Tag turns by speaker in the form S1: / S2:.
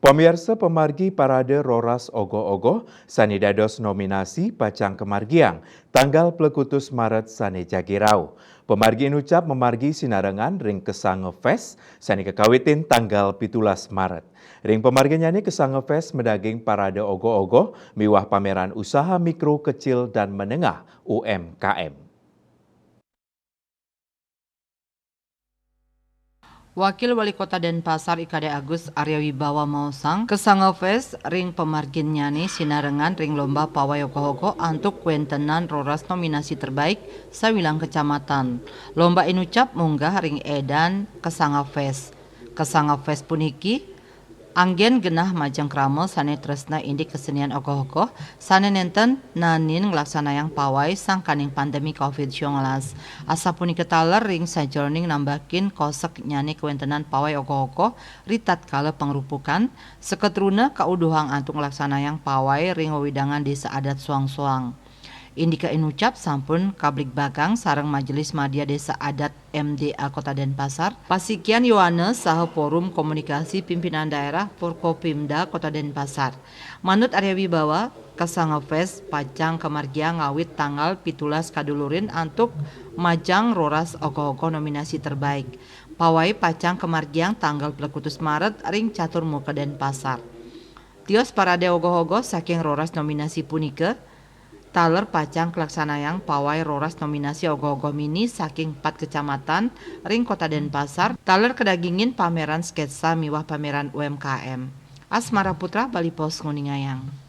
S1: Pemirsa pemargi parade Roras Ogo-Ogo, Sani dados nominasi Pacang Kemargiang, tanggal Plekutus Maret Sani Jagirau. Pemargi nucap memargi sinarengan ring Kesange Fest, Sani kekawitin tanggal 17 Maret. Ring pemargi nyanyi Kesange Fest medaging parade Ogo-Ogo, miwah pameran usaha mikro, kecil, dan menengah UMKM.
S2: Wakil Wali Kota Denpasar IKD Agus Arya Wibawa Mausang Kesange Fest ring pemargin nyani sinarengan ring lomba pawai ogo-ogo antuk kuentenan roras nominasi terbaik sawilang kecamatan. Lomba inucap munggah ring edan Kesange Fest. Kesange Fest puniki anggen genah majeng krama sane tresna indik kesenian ogoh-ogoh sane nenten nanin ngelaksanayang pawai sangkaning pandemi COVID-19. Asa punika taler ring sajroning nambakin kosek nyane kewentenan pawai ogoh-ogoh ritat kala pangrupukan seketruna kauduhang antuk ngelaksanayang pawai ring wewidangan desa adat suang-suang. Indika inucap sampun kablik bagang sareng Majelis Madya Desa Adat MDA Kota Denpasar, Pasikian Yohanes saha Forum Komunikasi Pimpinan Daerah Forkopimda Kota Denpasar. Manut Arya Wibawa, Kesange Fest Pacang Kemargiang ngawit tanggal 17 kadulurin antuk majang roras ogo-ogo nominasi terbaik. Pawai Pacang Kemargiang tanggal Plekutus Maret ring catur muka Denpasar. Tios parade ogo-ogo saking roras nominasi punike taler pacang kelaksanayang pawai roras nominasi ogo-ogo mini saking 4 kecamatan ring Kota Denpasar taler kedagingin pameran sketsa miwah pameran UMKM. Asmara Putra, Bali Pos Nguningayang.